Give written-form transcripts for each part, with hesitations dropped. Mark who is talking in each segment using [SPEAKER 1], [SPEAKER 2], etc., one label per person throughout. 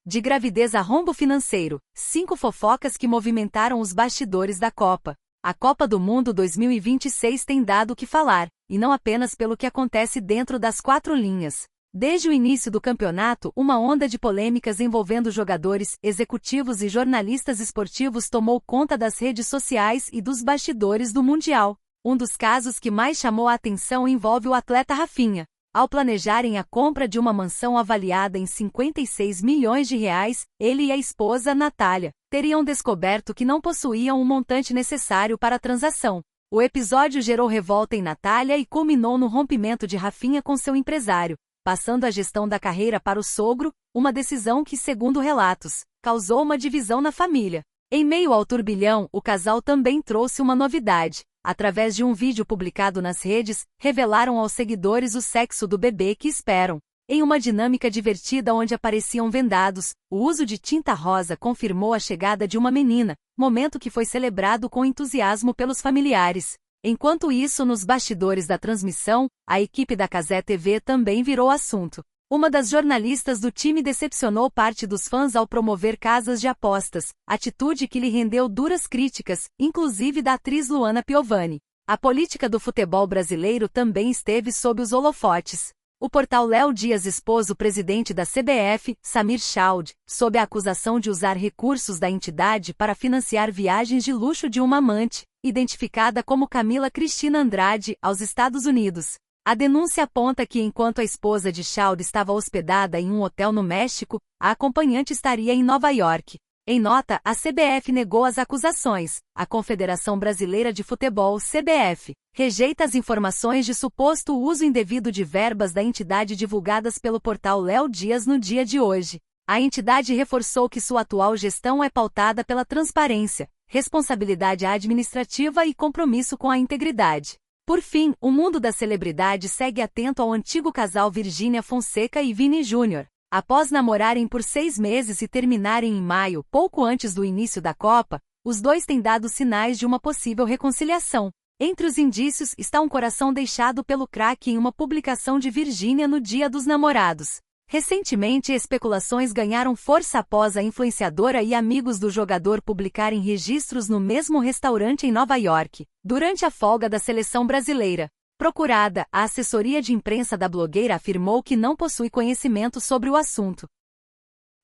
[SPEAKER 1] De gravidez a rombo financeiro, 5 fofocas que movimentaram os bastidores da Copa. A Copa do Mundo 2026 tem dado o que falar, e não apenas pelo que acontece dentro das 4 linhas. Desde o início do campeonato, uma onda de polêmicas envolvendo jogadores, executivos e jornalistas esportivos tomou conta das redes sociais e dos bastidores do Mundial. Um dos casos que mais chamou a atenção envolve o atleta Rafinha. Ao planejarem a compra de uma mansão avaliada em 56 milhões de reais, ele e a esposa, Natália, teriam descoberto que não possuíam o montante necessário para a transação. O episódio gerou revolta em Natália e culminou no rompimento de Rafinha com seu empresário, passando a gestão da carreira para o sogro, uma decisão que, segundo relatos, causou uma divisão na família. Em meio ao turbilhão, o casal também trouxe uma novidade. Através de um vídeo publicado nas redes, revelaram aos seguidores o sexo do bebê que esperam. Em uma dinâmica divertida onde apareciam vendados, o uso de tinta rosa confirmou a chegada de uma menina, momento que foi celebrado com entusiasmo pelos familiares. Enquanto isso, nos bastidores da transmissão, a equipe da Cazé TV também virou assunto. Uma das jornalistas do time decepcionou parte dos fãs ao promover casas de apostas, atitude que lhe rendeu duras críticas, inclusive da atriz Luana Piovani. A política do futebol brasileiro também esteve sob os holofotes. O portal Léo Dias expôs o presidente da CBF, Samir Chaud, sob a acusação de usar recursos da entidade para financiar viagens de luxo de uma amante, identificada como Camila Cristina Andrade, aos Estados Unidos. A denúncia aponta que enquanto a esposa de Chaud estava hospedada em um hotel no México, a acompanhante estaria em Nova York. Em nota, a CBF negou as acusações. A Confederação Brasileira de Futebol, CBF, rejeita as informações de suposto uso indevido de verbas da entidade divulgadas pelo portal Léo Dias no dia de hoje. A entidade reforçou que sua atual gestão é pautada pela transparência, responsabilidade administrativa e compromisso com a integridade. Por fim, o mundo da celebridade segue atento ao antigo casal Virgínia Fonseca e Vini Júnior. Após namorarem por 6 meses e terminarem em maio, pouco antes do início da Copa, os dois têm dado sinais de uma possível reconciliação. Entre os indícios está um coração deixado pelo craque em uma publicação de Virgínia no Dia dos Namorados. Recentemente, especulações ganharam força após a influenciadora e amigos do jogador publicarem registros no mesmo restaurante em Nova York, durante a folga da seleção brasileira. Procurada, a assessoria de imprensa da blogueira afirmou que não possui conhecimento sobre o assunto.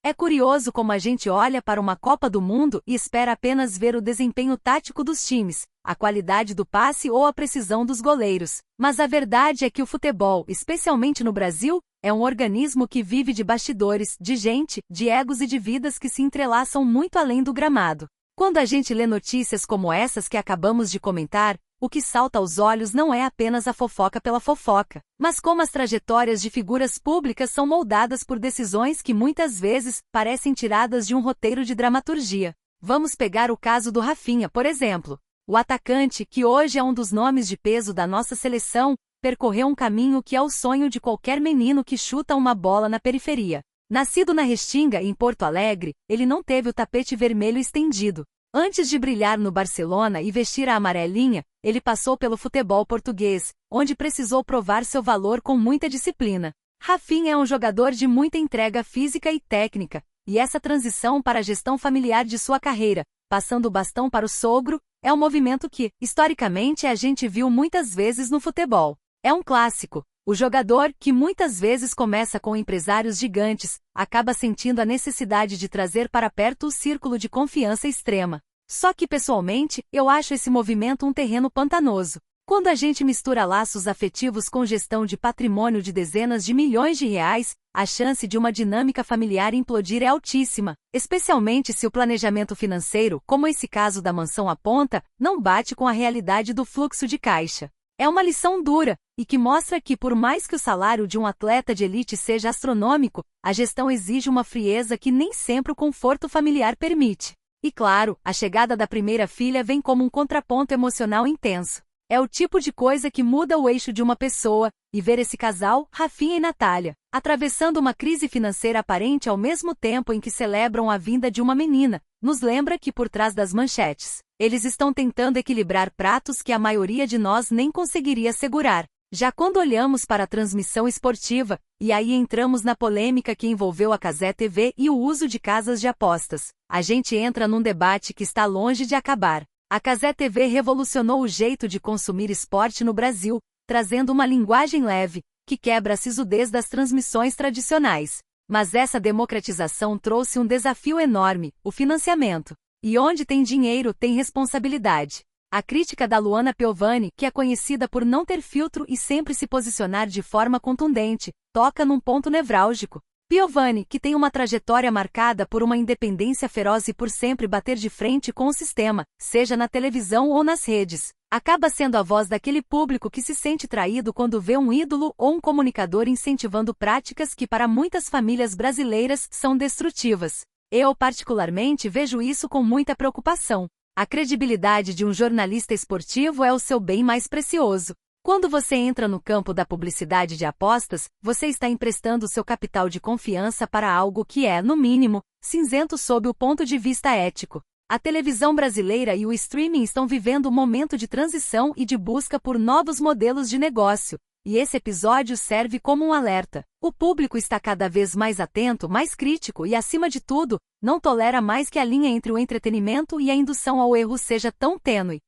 [SPEAKER 1] É curioso como a gente olha para uma Copa do Mundo e espera apenas ver o desempenho tático dos times, a qualidade do passe ou a precisão dos goleiros. Mas a verdade é que o futebol, especialmente no Brasil, é um organismo que vive de bastidores, de gente, de egos e de vidas que se entrelaçam muito além do gramado. Quando a gente lê notícias como essas que acabamos de comentar, o que salta aos olhos não é apenas a fofoca pela fofoca, mas como as trajetórias de figuras públicas são moldadas por decisões que muitas vezes parecem tiradas de um roteiro de dramaturgia. Vamos pegar o caso do Rafinha, por exemplo. O atacante, que hoje é um dos nomes de peso da nossa seleção, percorreu um caminho que é o sonho de qualquer menino que chuta uma bola na periferia. Nascido na Restinga, em Porto Alegre, ele não teve o tapete vermelho estendido. Antes de brilhar no Barcelona e vestir a amarelinha, ele passou pelo futebol português, onde precisou provar seu valor com muita disciplina. Rafinha é um jogador de muita entrega física e técnica, e essa transição para a gestão familiar de sua carreira, passando o bastão para o sogro, é um movimento que, historicamente, a gente viu muitas vezes no futebol. É um clássico. O jogador, que muitas vezes começa com empresários gigantes, acaba sentindo a necessidade de trazer para perto o círculo de confiança extrema. Só que, pessoalmente, eu acho esse movimento um terreno pantanoso. Quando a gente mistura laços afetivos com gestão de patrimônio de dezenas de milhões de reais, a chance de uma dinâmica familiar implodir é altíssima, especialmente se o planejamento financeiro, como esse caso da mansão aponta, não bate com a realidade do fluxo de caixa. É uma lição dura, e que mostra que por mais que o salário de um atleta de elite seja astronômico, a gestão exige uma frieza que nem sempre o conforto familiar permite. E claro, a chegada da primeira filha vem como um contraponto emocional intenso. É o tipo de coisa que muda o eixo de uma pessoa, e ver esse casal, Rafinha e Natália, atravessando uma crise financeira aparente ao mesmo tempo em que celebram a vinda de uma menina, nos lembra que por trás das manchetes, eles estão tentando equilibrar pratos que a maioria de nós nem conseguiria segurar. Já quando olhamos para a transmissão esportiva, e aí entramos na polêmica que envolveu a Cazé TV e o uso de casas de apostas, a gente entra num debate que está longe de acabar. A Cazé TV revolucionou o jeito de consumir esporte no Brasil, trazendo uma linguagem leve, que quebra a sisudez das transmissões tradicionais. Mas essa democratização trouxe um desafio enorme, o financiamento. E onde tem dinheiro, tem responsabilidade. A crítica da Luana Piovani, que é conhecida por não ter filtro e sempre se posicionar de forma contundente, toca num ponto nevrálgico. Piovani, que tem uma trajetória marcada por uma independência feroz e por sempre bater de frente com o sistema, seja na televisão ou nas redes, acaba sendo a voz daquele público que se sente traído quando vê um ídolo ou um comunicador incentivando práticas que para muitas famílias brasileiras são destrutivas. Eu, particularmente, vejo isso com muita preocupação. A credibilidade de um jornalista esportivo é o seu bem mais precioso. Quando você entra no campo da publicidade de apostas, você está emprestando seu capital de confiança para algo que é, no mínimo, cinzento sob o ponto de vista ético. A televisão brasileira e o streaming estão vivendo um momento de transição e de busca por novos modelos de negócio. E esse episódio serve como um alerta. O público está cada vez mais atento, mais crítico e, acima de tudo, não tolera mais que a linha entre o entretenimento e a indução ao erro seja tão tênue.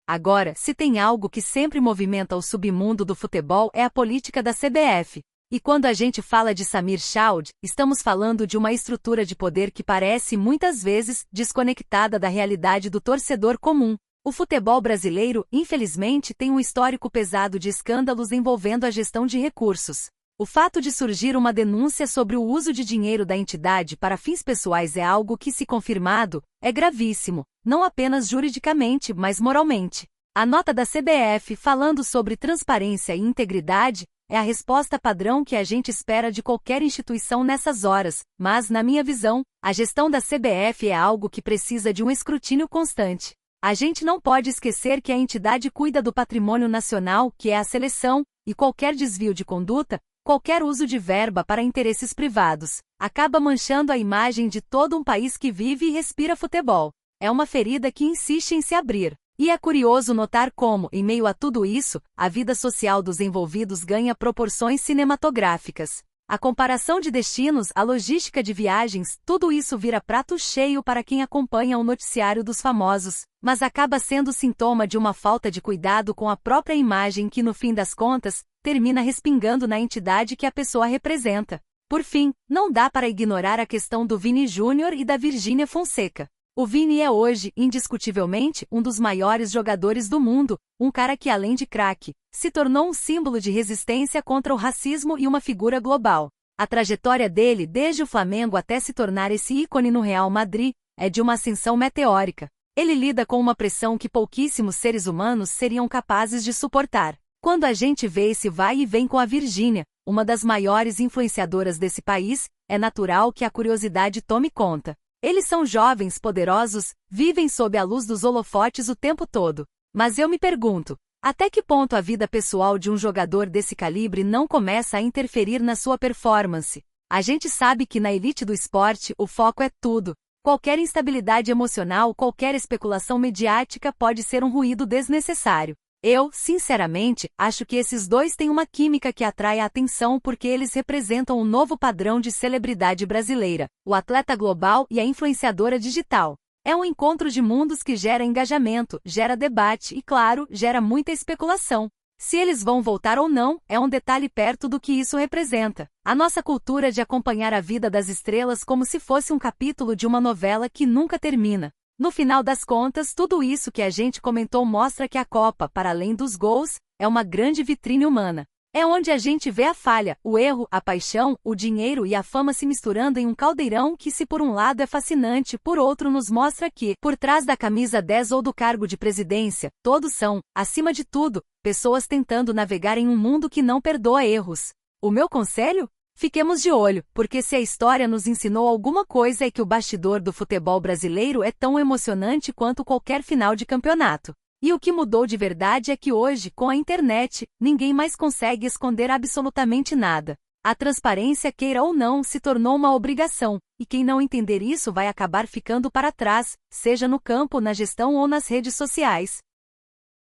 [SPEAKER 1] Agora, se tem algo que sempre movimenta o submundo do futebol é a política da CBF. E quando a gente fala de Samir Chowd, estamos falando de uma estrutura de poder que parece, muitas vezes, desconectada da realidade do torcedor comum. O futebol brasileiro, infelizmente, tem um histórico pesado de escândalos envolvendo a gestão de recursos. O fato de surgir uma denúncia sobre o uso de dinheiro da entidade para fins pessoais é algo que, se confirmado, é gravíssimo, não apenas juridicamente, mas moralmente. A nota da CBF falando sobre transparência e integridade é a resposta padrão que a gente espera de qualquer instituição nessas horas, mas, na minha visão, a gestão da CBF é algo que precisa de um escrutínio constante. A gente não pode esquecer que a entidade cuida do patrimônio nacional, que é a seleção, e qualquer desvio de conduta, qualquer uso de verba para interesses privados, acaba manchando a imagem de todo um país que vive e respira futebol. É uma ferida que insiste em se abrir. E é curioso notar como, em meio a tudo isso, a vida social dos envolvidos ganha proporções cinematográficas. A comparação de destinos, a logística de viagens, tudo isso vira prato cheio para quem acompanha o noticiário dos famosos, mas acaba sendo sintoma de uma falta de cuidado com a própria imagem que, no fim das contas, termina respingando na entidade que a pessoa representa. Por fim, não dá para ignorar a questão do Vini Júnior e da Virgínia Fonseca. O Vini é hoje, indiscutivelmente, um dos maiores jogadores do mundo, um cara que, além de craque, se tornou um símbolo de resistência contra o racismo e uma figura global. A trajetória dele, desde o Flamengo até se tornar esse ícone no Real Madrid, é de uma ascensão meteórica. Ele lida com uma pressão que pouquíssimos seres humanos seriam capazes de suportar. Quando a gente vê esse vai e vem com a Virgínia, uma das maiores influenciadoras desse país, é natural que a curiosidade tome conta. Eles são jovens, poderosos, vivem sob a luz dos holofotes o tempo todo. Mas eu me pergunto, até que ponto a vida pessoal de um jogador desse calibre não começa a interferir na sua performance? A gente sabe que na elite do esporte o foco é tudo. Qualquer instabilidade emocional, qualquer especulação mediática pode ser um ruído desnecessário. Eu, sinceramente, acho que esses dois têm uma química que atrai a atenção porque eles representam um novo padrão de celebridade brasileira, o atleta global e a influenciadora digital. É um encontro de mundos que gera engajamento, gera debate e, claro, gera muita especulação. Se eles vão voltar ou não, é um detalhe perto do que isso representa. A nossa cultura de acompanhar a vida das estrelas como se fosse um capítulo de uma novela que nunca termina. No final das contas, tudo isso que a gente comentou mostra que a Copa, para além dos gols, é uma grande vitrine humana. É onde a gente vê a falha, o erro, a paixão, o dinheiro e a fama se misturando em um caldeirão que, se por um lado é fascinante, por outro nos mostra que, por trás da camisa 10 ou do cargo de presidência, todos são, acima de tudo, pessoas tentando navegar em um mundo que não perdoa erros. O meu conselho? Fiquemos de olho, porque se a história nos ensinou alguma coisa é que o bastidor do futebol brasileiro é tão emocionante quanto qualquer final de campeonato. E o que mudou de verdade é que hoje, com a internet, ninguém mais consegue esconder absolutamente nada. A transparência, queira ou não, se tornou uma obrigação, e quem não entender isso vai acabar ficando para trás, seja no campo, na gestão ou nas redes sociais.